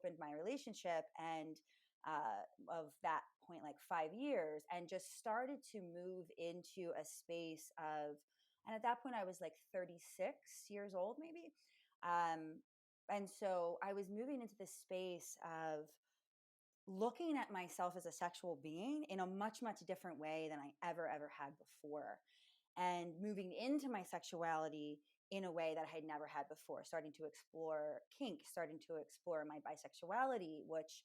reopened my relationship and of that point, like 5 years, and just started to move into a space of, and at that point I was like 36 years old, maybe. And so I was moving into this space of looking at myself as a sexual being in a much, much different way than I ever had before. And moving into my sexuality in a way that I had never had before, starting to explore kink, starting to explore my bisexuality, which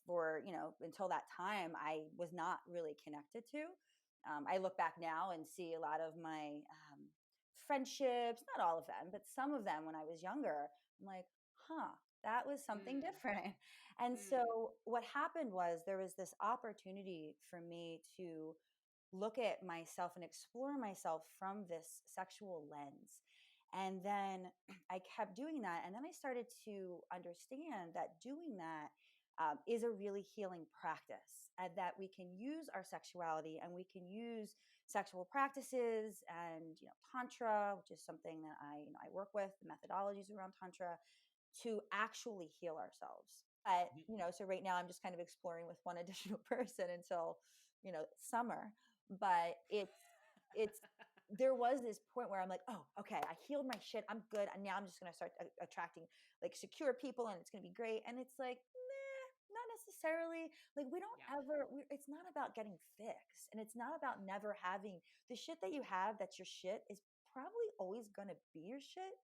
for, until that time, I was not really connected to. I look back now and see a lot of my friendships, not all of them, but some of them when I was younger, I'm like, that was something different. And so what happened was there was this opportunity for me to look at myself and explore myself from this sexual lens. And then I kept doing that. And then I started to understand that doing that is a really healing practice, and that we can use our sexuality and we can use sexual practices and, Tantra, which is something that I work with, the methodologies around Tantra, to actually heal ourselves. But, so right now I'm just kind of exploring with one additional person until, summer. But it's, there was this point where I'm like, oh, okay, I healed my shit. I'm good. And now I'm just going to start attracting like secure people and it's going to be great. And it's like, not necessarily. Like we don't ever, it's not about getting fixed, and it's not about never having the shit that you have. That's your shit is probably always going to be your shit.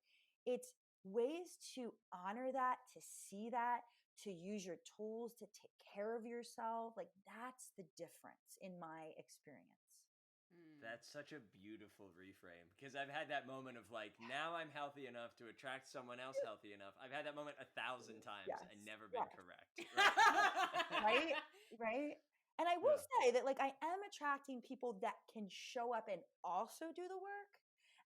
It's ways to honor that, to see that, to use your tools to take care of yourself. Like that's the difference in my experience. That's such a beautiful reframe, because I've had that moment of like, now I'm healthy enough to attract someone else healthy enough. I've had that moment 1,000 times and never been correct. Right? Right. And I will say that like I am attracting people that can show up and also do the work.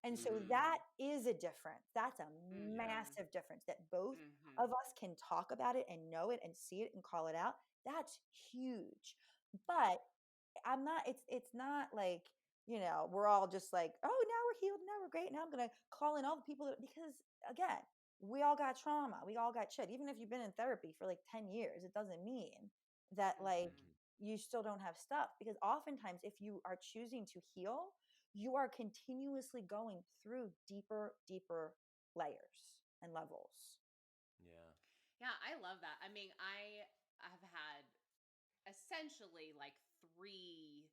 And so that is a difference. That's a massive difference, that both of us can talk about it and know it and see it and call it out. That's huge. But I'm not, it's not like, we're all just like, oh, now we're healed. Now we're great. Now I'm going to call in all the people because again, we all got trauma. We all got shit. Even if you've been in therapy for like 10 years, it doesn't mean that like you still don't have stuff, because oftentimes if you are choosing to heal, you are continuously going through deeper layers and levels. Yeah, I love that. I mean, I have had essentially like 3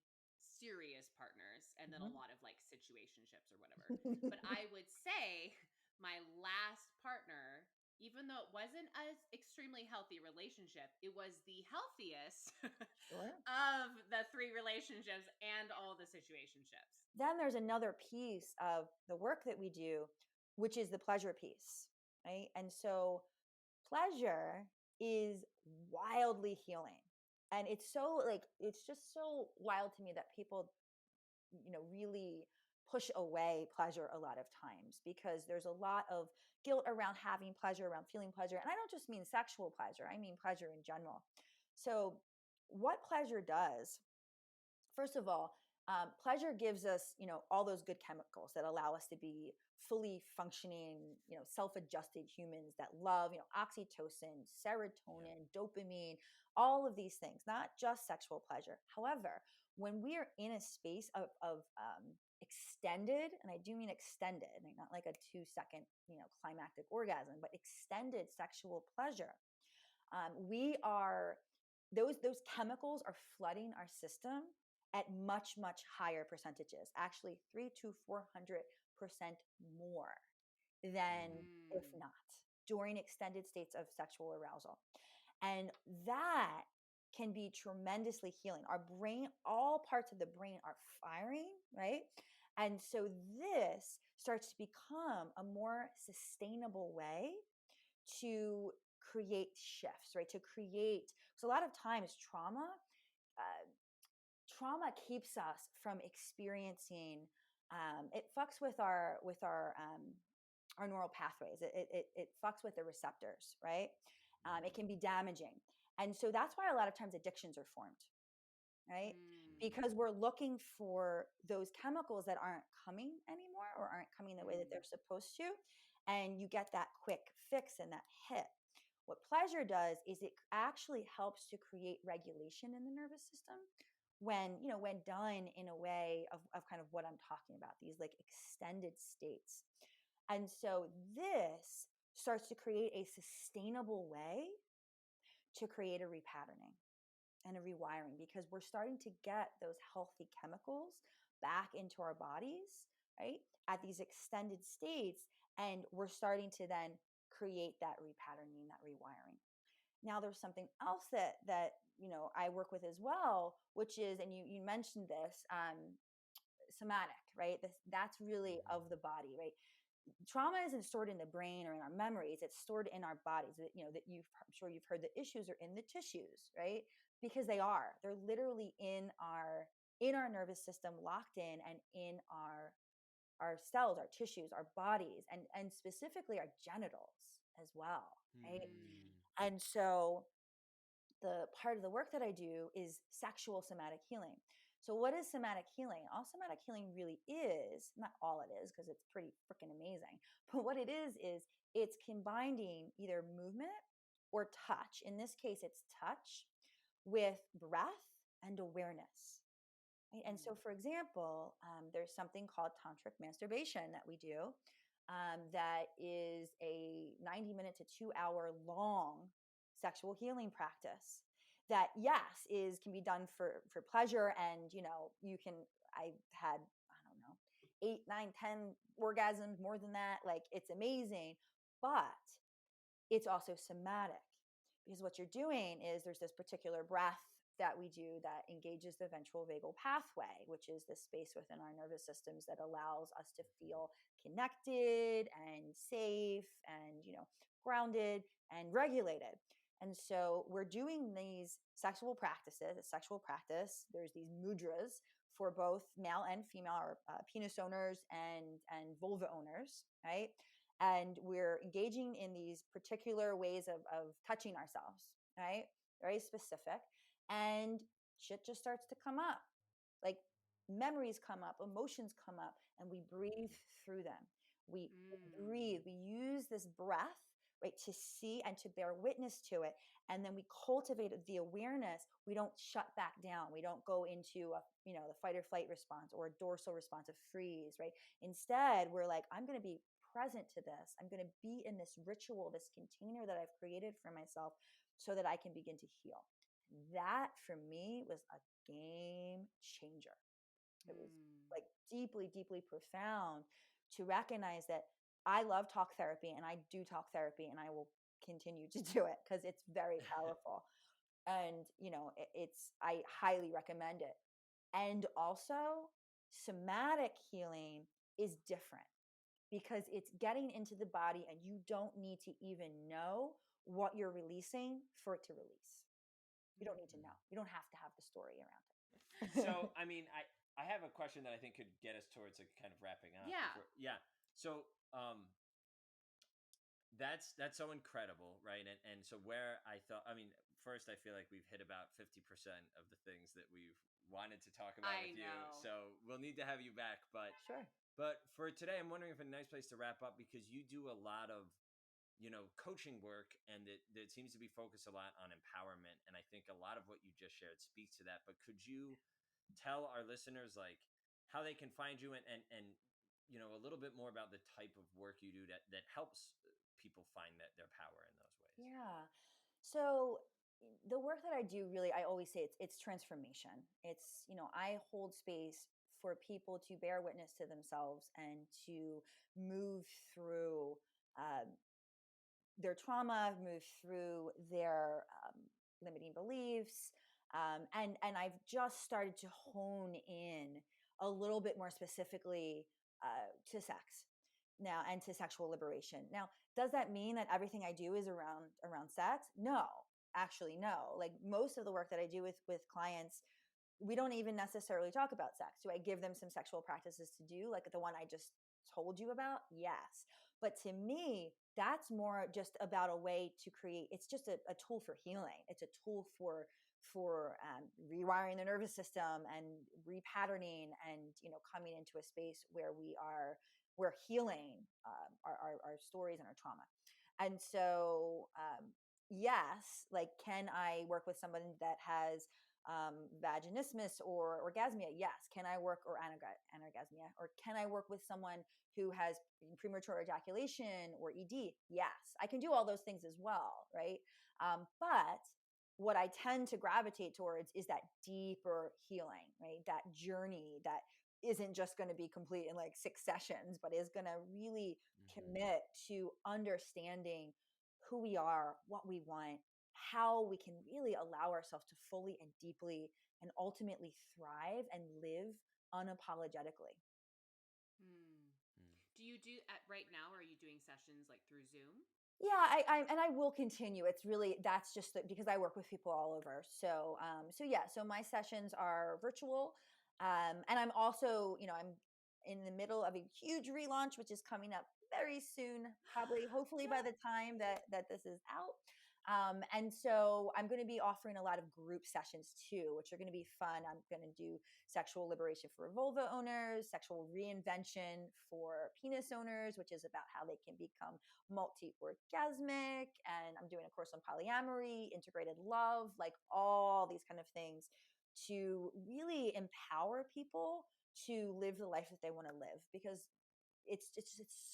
serious partners and then a lot of like situationships or whatever. But I would say my last partner, even though it wasn't an extremely healthy relationship, it was the healthiest Sure. of the 3 relationships and all the situationships. Then there's another piece of the work that we do, which is the pleasure piece, right? And so pleasure is wildly healing. And it's so like, it's just so wild to me that people, really push away pleasure a lot of times, because there's a lot of guilt around having pleasure, around feeling pleasure. And I don't just mean sexual pleasure, I mean pleasure in general. So what pleasure does, first of all, pleasure gives us, all those good chemicals that allow us to be fully functioning, self-adjusted humans that love, oxytocin, serotonin, dopamine, all of these things, not just sexual pleasure. However, when we are in a space of extended, and I do mean extended, not like a 2-second, climactic orgasm, but extended sexual pleasure, we are, those chemicals are flooding our system at much higher percentages, actually 300 to 400% more than if not, during extended states of sexual arousal. And that can be tremendously healing. Our brain, all parts of the brain are firing, right? And so this starts to become a more sustainable way to create shifts, right? To create, so a lot of times trauma keeps us from experiencing, it fucks with our neural pathways. It fucks with the receptors, right? It can be damaging. And so that's why a lot of times addictions are formed, right? Because we're looking for those chemicals that aren't coming anymore, or aren't coming the way that they're supposed to. And you get that quick fix and that hit. What pleasure does is it actually helps to create regulation in the nervous system when, when done in a way of kind of what I'm talking about, these like extended states. And so this starts to create a sustainable way to create a repatterning and a rewiring, because we're starting to get those healthy chemicals back into our bodies, right, at these extended states. And we're starting to then create that repatterning, that rewiring. Now, there's something else that I work with as well, which is, and you mentioned this, somatic, right? That's really of the body, right? Trauma isn't stored in the brain or in our memories, it's stored in our bodies. I'm sure you've heard the issues are in the tissues, right? Because they're literally in our nervous system, locked in, and in our cells, our tissues, our bodies, and specifically our genitals as well, right? And so the part of the work that I do is sexual somatic healing. So what is somatic healing? All somatic healing really is, not all it is, because it's pretty freaking amazing, but what it is it's combining either movement or touch. In this case, it's touch with breath and awareness. Right? And so, for example, there's something called tantric masturbation that we do, that is a 90-minute to 2-hour long sexual healing practice that, yes, can be done for pleasure. And I've had, I don't know, 8, 9, 10 orgasms, more than that. Like, it's amazing. But it's also somatic, because what you're doing is there's this particular breath that we do that engages the ventral vagal pathway, which is the space within our nervous systems that allows us to feel connected and safe and, grounded and regulated. And so we're doing these sexual practices, a sexual practice. There's these mudras for both male and female, or penis owners and vulva owners, right? And we're engaging in these particular ways of touching ourselves, right? Very specific. And shit just starts to come up. Like, memories come up, emotions come up, and we breathe through them. We breathe. We use this breath, right, to see and to bear witness to it. And then we cultivate the awareness. We don't shut back down. We don't go into the fight or flight response or a dorsal response of freeze, right? Instead, we're like, I'm going to be present to this. I'm going to be in this ritual, this container that I've created for myself, so that I can begin to heal. That for me was a game changer. It was like deeply, deeply profound to recognize that I love talk therapy, and I do talk therapy, and I will continue to do it because it's very powerful. And, I highly recommend it. And also, somatic healing is different because it's getting into the body, and you don't need to even know what you're releasing for it to release. You don't need to know. You don't have to have the story around it. So, I mean, I have a question that I think could get us towards a kind of wrapping up. Yeah. So, that's so incredible, right? And so where I thought, I mean, first I feel like we've hit about 50% of the things that we've wanted to talk about with you. So we'll need to have you back, but sure. But for today, I'm wondering if a nice place to wrap up, because you do a lot of coaching work, and it seems to be focused a lot on empowerment. And I think a lot of what you just shared speaks to that. But could you tell our listeners like how they can find you, and a little bit more about the type of work you do that helps people find their power in those ways? Yeah. So the work that I do, really, I always say it's transformation. It's, I hold space for people to bear witness to themselves and to move through their trauma, move through their limiting beliefs. And I've just started to hone in a little bit more specifically to sex now, and to sexual liberation. Now, does that mean that everything I do is around sex? No, actually, no. Like, most of the work that I do with clients, we don't even necessarily talk about sex. Do I give them some sexual practices to do, like the one I just told you about? Yes. But to me, that's more just about a way to create, it's just a tool for healing. It's a tool for rewiring the nervous system and repatterning, and coming into a space where we're healing our stories and our trauma. And so yes, like, can I work with someone that has vaginismus or orgasmia? Yes. Can I work, or anorgasmia, or can I work with someone who has premature ejaculation or ED? Yes, I can do all those things as well, right? But what I tend to gravitate towards is that deeper healing, right? That journey that isn't just going to be complete in like 6 sessions, but is going to really commit to understanding who we are, what we want, how we can really allow ourselves to fully and deeply and ultimately thrive and live unapologetically. Do you do right now? Are you doing sessions like through Zoom? Yeah, I will continue. It's really, that's just because I work with people all over. So, so my sessions are virtual. And I'm also, I'm in the middle of a huge relaunch, which is coming up very soon, probably, hopefully by the time that this is out. And so I'm going to be offering a lot of group sessions too, which are going to be fun. I'm going to do sexual liberation for vulva owners, sexual reinvention for penis owners, which is about how they can become multi-orgasmic. And I'm doing a course on polyamory, integrated love, like all these kind of things to really empower people to live the life that they want to live, because it's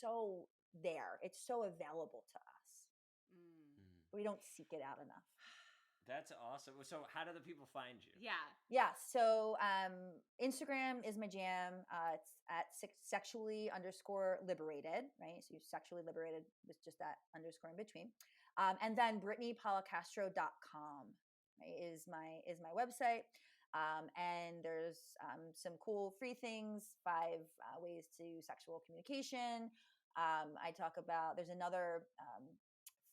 so there. It's so available to us. We don't seek it out enough. That's awesome. So how do the people find you? Yeah. So Instagram is my jam. It's at sexually_liberated, right? So you sexually liberated with just that underscore in between. And then BrittanyPolicastro.com, right, is my website. And there's some cool free things, 5 ways to sexual communication. I talk about, there's another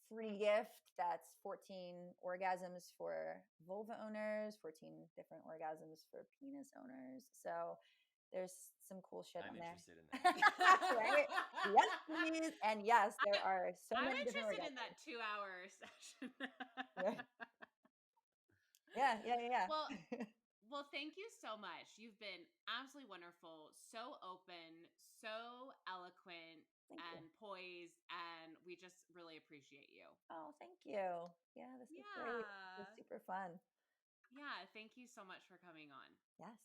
free gift that's 14 orgasms for vulva owners, 14 different orgasms for penis owners. So there's some cool shit on there. Interested in that. Right? Yes, please. And yes, there are so many different orgasms. I'm interested in that 2-hour session. Yeah. Well, thank you so much. You've been absolutely wonderful, so open, so eloquent, and poised, and we just really appreciate you. Oh, thank you. Yeah, this is great. This was super fun. Yeah, thank you so much for coming on. Yes,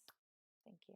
thank you.